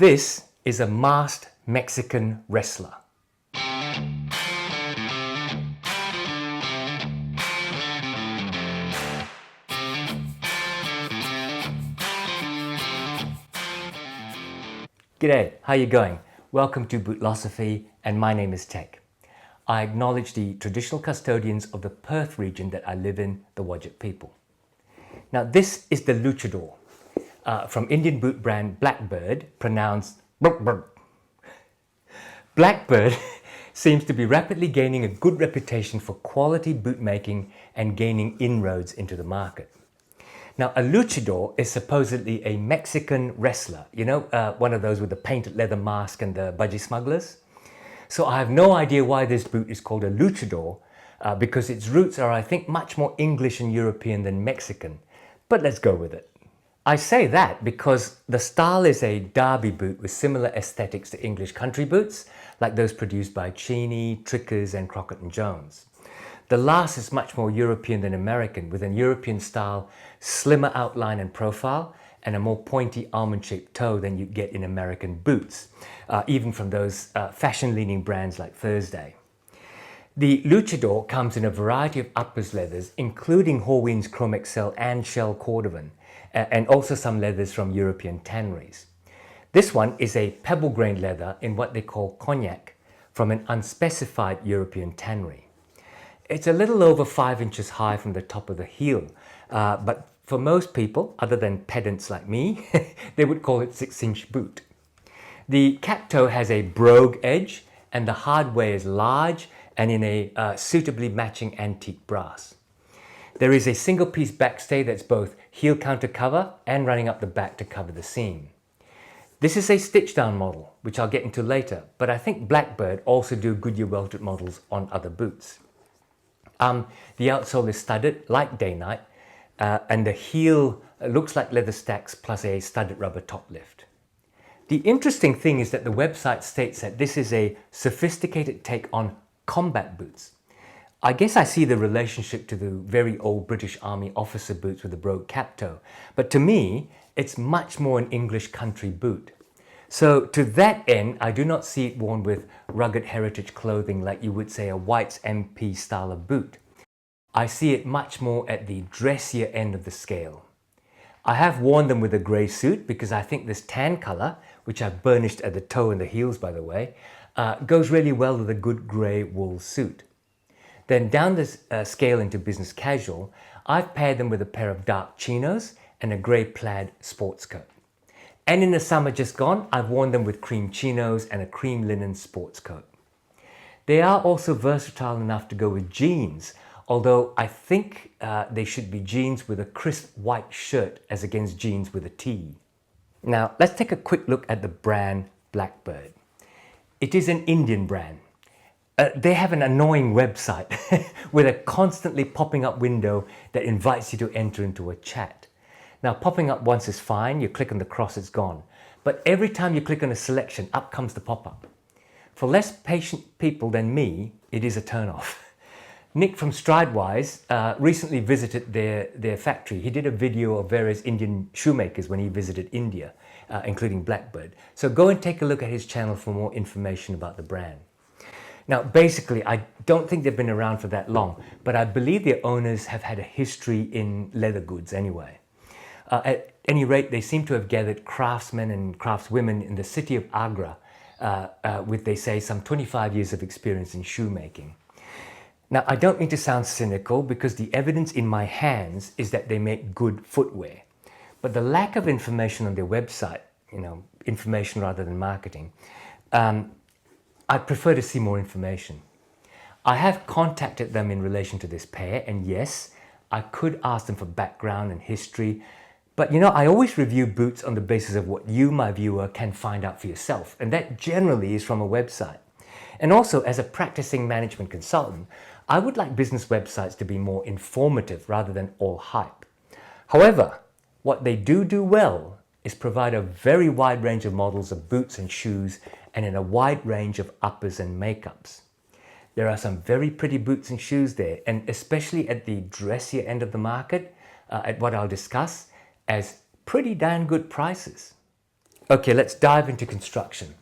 This is a masked Mexican wrestler. G'day, how you going? Welcome to Bootlosophy, and my name is Tech. I acknowledge the traditional custodians of the Perth region that I live in, the Wajik people. Now this is the Luchador, from Indian boot brand BlkBrd, pronounced BlkBrd. BlkBrd seems to be rapidly gaining a good reputation for quality boot making and gaining inroads into the market. Now, a luchador is supposedly a Mexican wrestler, you know, one of those with the painted leather mask and the budgie smugglers. So I have no idea why this boot is called a luchador, because its roots are, I think, much more English and European than Mexican. But let's go with it. I say that because the style is a derby boot with similar aesthetics to English country boots, like those produced by Cheney, Trickers and Crockett & Jones. The last is much more European than American, with an European style, slimmer outline and profile, and a more pointy almond-shaped toe than you'd get in American boots, even from those fashion-leaning brands like Thursday. The Luchador comes in a variety of uppers leathers, including Horween's Chrome Excel and Shell Cordovan, and also some leathers from European tanneries. This one is a pebble-grained leather in what they call cognac from an unspecified European tannery. It's a little over 5 inches high from the top of the heel, but for most people, other than pedants like me, they would call it 6-inch boot. The cap toe has a brogue edge and the hardware is large and in a suitably matching antique brass. There is a single piece backstay that's both heel counter cover and running up the back to cover the seam. This is a Stitchdown model, which I'll get into later, but I think BlkBrd also do Goodyear welted models on other boots. The outsole is studded like day-night, and the heel looks like leather stacks plus a studded rubber top lift. The interesting thing is that the website states that this is a sophisticated take on combat boots. I guess I see the relationship to the very old British Army officer boots with the brogue cap toe, but to me, it's much more an English country boot. So to that end, I do not see it worn with rugged heritage clothing like you would say a White's MP style of boot. I see it much more at the dressier end of the scale. I have worn them with a grey suit because I think this tan colour, which I've burnished at the toe and the heels by the way, goes really well with a good grey wool suit. Then down this scale into business casual, I've paired them with a pair of dark chinos and a grey plaid sports coat. And in the summer just gone, I've worn them with cream chinos and a cream linen sports coat. They are also versatile enough to go with jeans, although I think they should be jeans with a crisp white shirt as against jeans with a tee. Now let's take a quick look at the brand BlkBrd. It is an Indian brand. They have an annoying website with a constantly popping up window that invites you to enter into a chat. Now popping up once is fine, you click on the cross, it's gone. But every time you click on a selection, up comes the pop-up. For less patient people than me, it is a turn-off. Nick from Stridewise recently visited their factory. He did a video of various Indian shoemakers when he visited India, including BlkBrd. So go and take a look at his channel for more information about the brand. Now basically, I don't think they've been around for that long, but I believe their owners have had a history in leather goods anyway. At any rate, they seem to have gathered craftsmen and craftswomen in the city of Agra with, they say, some 25 years of experience in shoemaking. Now, I don't mean to sound cynical because the evidence in my hands is that they make good footwear. But the lack of information on their website, you know, information rather than marketing, I'd prefer to see more information. I have contacted them in relation to this pair, and yes, I could ask them for background and history, but you know, I always review boots on the basis of what you, my viewer, can find out for yourself, and that generally is from a website. And also, as a practicing management consultant, I would like business websites to be more informative rather than all hype. However, what they do well is provide a very wide range of models of boots and shoes and in a wide range of uppers and makeups. There are some very pretty boots and shoes there, and especially at the dressier end of the market, at what I'll discuss, as pretty darn good prices. Okay, let's dive into construction.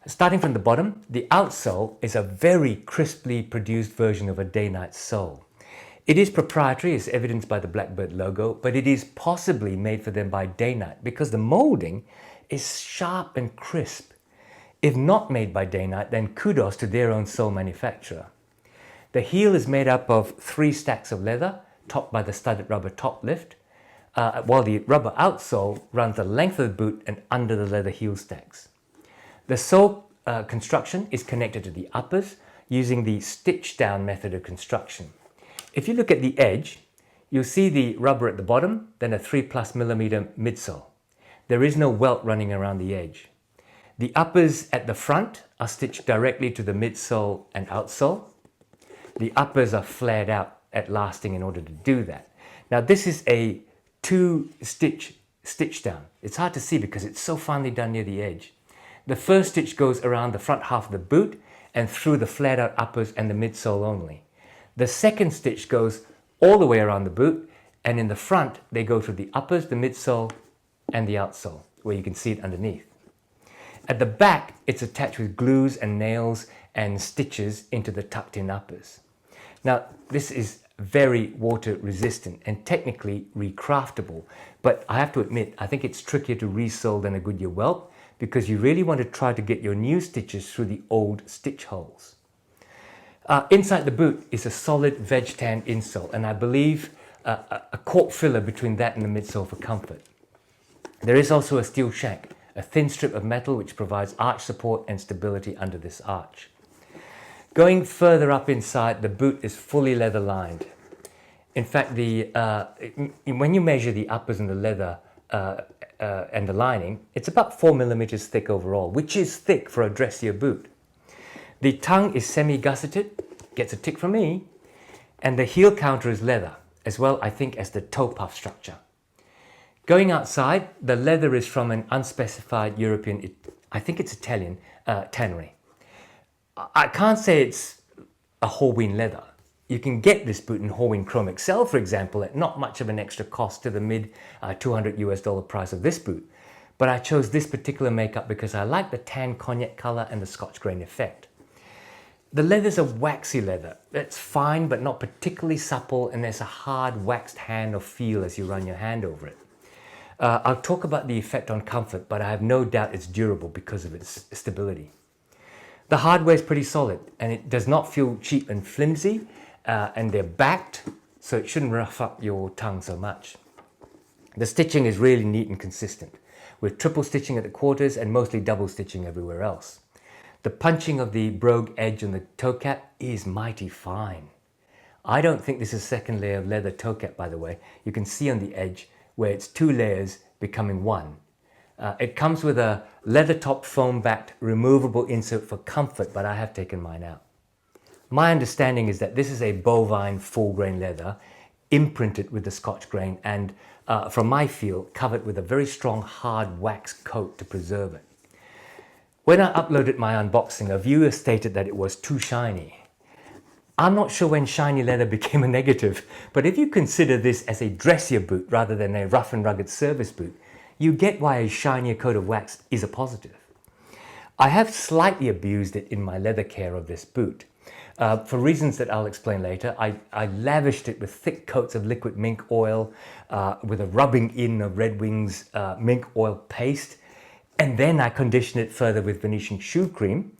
Starting from the bottom, the outsole is a very crisply produced version of a day-night sole. It is proprietary, as evidenced by the BlkBrd logo, but it is possibly made for them by Day-Night because the molding is sharp and crisp. If not made by Day-Night, then kudos to their own sole manufacturer. The heel is made up of 3 stacks of leather, topped by the studded rubber top lift, while the rubber outsole runs the length of the boot and under the leather heel stacks. The sole construction is connected to the uppers using the Stitchdown method of construction. If you look at the edge, you'll see the rubber at the bottom, then a 3+mm midsole. There is no welt running around the edge. The uppers at the front are stitched directly to the midsole and outsole. The uppers are flared out at lasting in order to do that. Now this is a 2-stitch stitch down. It's hard to see because it's so finely done near the edge. The first stitch goes around the front half of the boot and through the flared out uppers and the midsole only. The second stitch goes all the way around the boot, and in the front they go through the uppers, the midsole and the outsole, where you can see it underneath. At the back it's attached with glues and nails and stitches into the tucked in uppers. Now this is very water resistant and technically recraftable, but I have to admit I think it's trickier to resole than a Goodyear welt because you really want to try to get your new stitches through the old stitch holes. Inside the boot is a solid veg tan insole, and I believe a cork filler between that and the midsole for comfort. There is also a steel shank, a thin strip of metal which provides arch support and stability under this arch. Going further up inside, the boot is fully leather lined. In fact, when you measure the uppers and the leather and the lining, it's about 4mm thick overall, which is thick for a dressier boot. The tongue is semi-gusseted, gets a tick from me, and the heel counter is leather, as well I think as the toe puff structure. Going outside, the leather is from an unspecified European, I think it's Italian, tannery. I can't say it's a Horween leather. You can get this boot in Horween Chrome Excel, for example, at not much of an extra cost to the mid $200 price of this boot. But I chose this particular makeup because I like the tan cognac color and the Scotch grain effect. The leather's a waxy leather. It's fine but not particularly supple, and there's a hard waxed hand or feel as you run your hand over it. I'll talk about the effect on comfort, but I have no doubt it's durable because of its stability. The hardware is pretty solid and it does not feel cheap and flimsy, and they're backed, so it shouldn't rough up your tongue so much. The stitching is really neat and consistent, with triple stitching at the quarters and mostly double stitching everywhere else. The punching of the brogue edge on the toe cap is mighty fine. I don't think this is a second layer of leather toe cap, by the way. You can see on the edge where it's 2 layers becoming 1. It comes with a leather top foam backed removable insert for comfort, but I have taken mine out. My understanding is that this is a bovine full grain leather imprinted with the Scotch grain and from my feel covered with a very strong hard wax coat to preserve it. When I uploaded my unboxing, a viewer stated that it was too shiny. I'm not sure when shiny leather became a negative, but if you consider this as a dressier boot rather than a rough and rugged service boot, you get why a shinier coat of wax is a positive. I have slightly abused it in my Leathercare of this boot. For reasons that I'll explain later, I lavished it with thick coats of liquid mink oil, with a rubbing in of Red Wing's mink oil paste, and then I conditioned it further with Venetian shoe cream,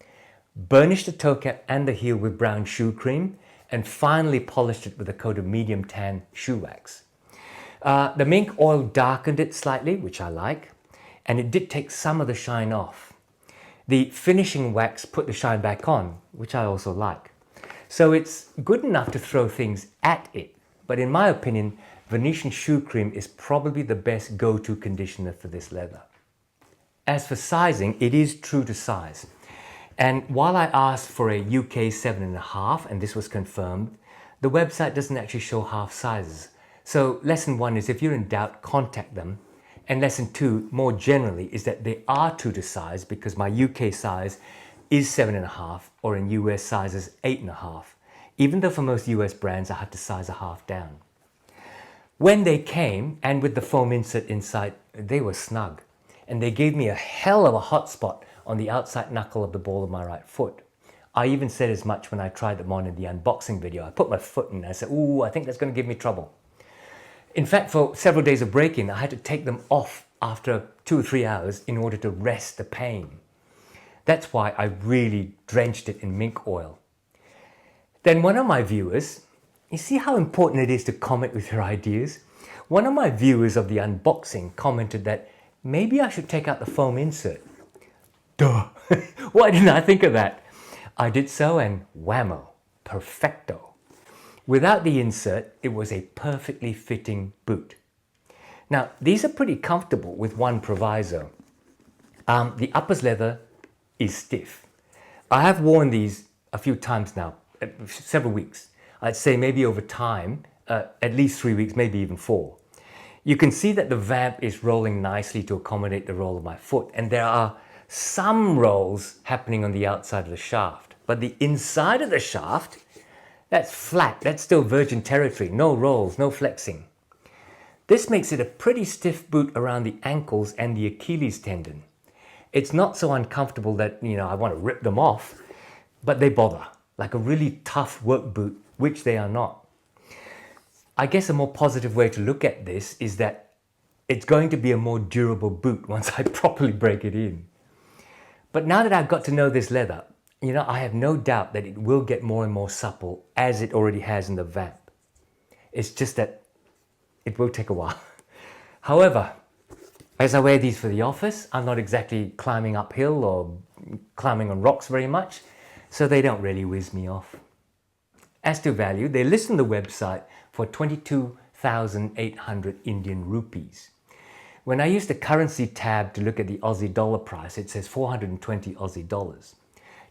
burnished the toe cap and the heel with brown shoe cream, and finally polished it with a coat of medium tan shoe wax. The mink oil darkened it slightly, which I like, and it did take some of the shine off. The finishing wax put the shine back on, which I also like. So it's good enough to throw things at it, but in my opinion, Venetian shoe cream is probably the best go-to conditioner for this leather. As for sizing, it is true to size. And while I asked for a UK 7.5, and this was confirmed, the website doesn't actually show half sizes. So lesson 1 is if you're in doubt, contact them. And lesson 2, more generally, is that they are true to size because my UK size is 7.5, or in US sizes 8.5, even though for most US brands I had to size a half down. When they came, and with the foam insert inside, they were snug. and they gave me a hell of a hot spot on the outside knuckle of the ball of my right foot. I even said as much when I tried them on in the unboxing video. I put my foot in and I said, ooh, I think that's going to give me trouble. In fact, for several days of break-in, I had to take them off after 2 or 3 hours in order to rest the pain. That's why I really drenched it in mink oil. Then one of my viewers, you see how important it is to comment with your ideas? One of my viewers of the unboxing commented that maybe I should take out the foam insert. Duh! Why didn't I think of that? I did so and whammo, perfecto. Without the insert, it was a perfectly fitting boot. Now, these are pretty comfortable with one proviso. The uppers leather is stiff. I have worn these a few times now, several weeks. I'd say maybe over time, at least 3 weeks, maybe even 4. You can see that the vamp is rolling nicely to accommodate the roll of my foot, and there are some rolls happening on the outside of the shaft. But the inside of the shaft, that's flat, that's still virgin territory, no rolls, no flexing. This makes it a pretty stiff boot around the ankles and the Achilles tendon. It's not so uncomfortable that, I want to rip them off, but they bother, like a really tough work boot, which they are not. I guess a more positive way to look at this is that it's going to be a more durable boot once I properly break it in. But now that I've got to know this leather, I have no doubt that it will get more and more supple as it already has in the vamp. It's just that it will take a while. However, as I wear these for the office, I'm not exactly climbing uphill or climbing on rocks very much, so they don't really whiz me off. As to value, they list on the website for 22,800 Indian rupees. When I use the currency tab to look at the Aussie dollar price, it says 420 Aussie dollars.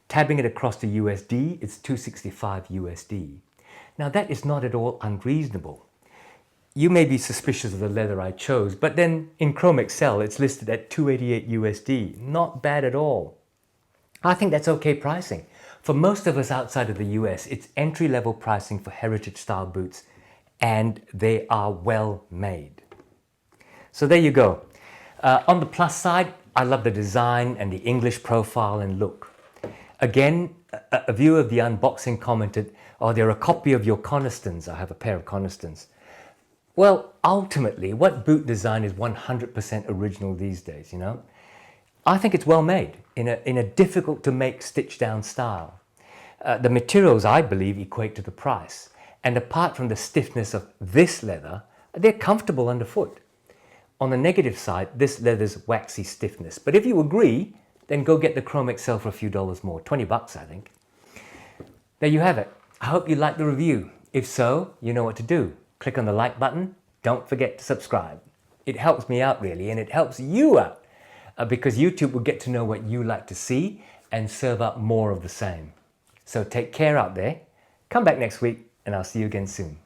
Tabbing it across to USD, it's 265 USD. Now that is not at all unreasonable. You may be suspicious of the leather I chose, but then in Chrome Excel it's listed at 288 USD. Not bad at all. I think that's okay pricing. For most of us outside of the US, it's entry-level pricing for heritage-style boots, and they are well made. So there you go. On the plus side, I love the design and the English profile and look. Again, a viewer of the unboxing commented, oh, they're a copy of your Conistons. I have a pair of Conistons. Well, ultimately, what boot design is 100% original these days, I think it's well made in a difficult to make stitch-down style. The materials, I believe, equate to the price. And apart from the stiffness of this leather, they're comfortable underfoot. On the negative side, this leather's waxy stiffness. But if you agree, then go get the Chrome Excel for a few dollars more, 20 bucks, I think. There you have it. I hope you liked the review. If so, you know what to do. Click on the like button. Don't forget to subscribe. It helps me out really, and it helps you out because YouTube will get to know what you like to see and serve up more of the same. So take care out there. Come back next week and I'll see you again soon.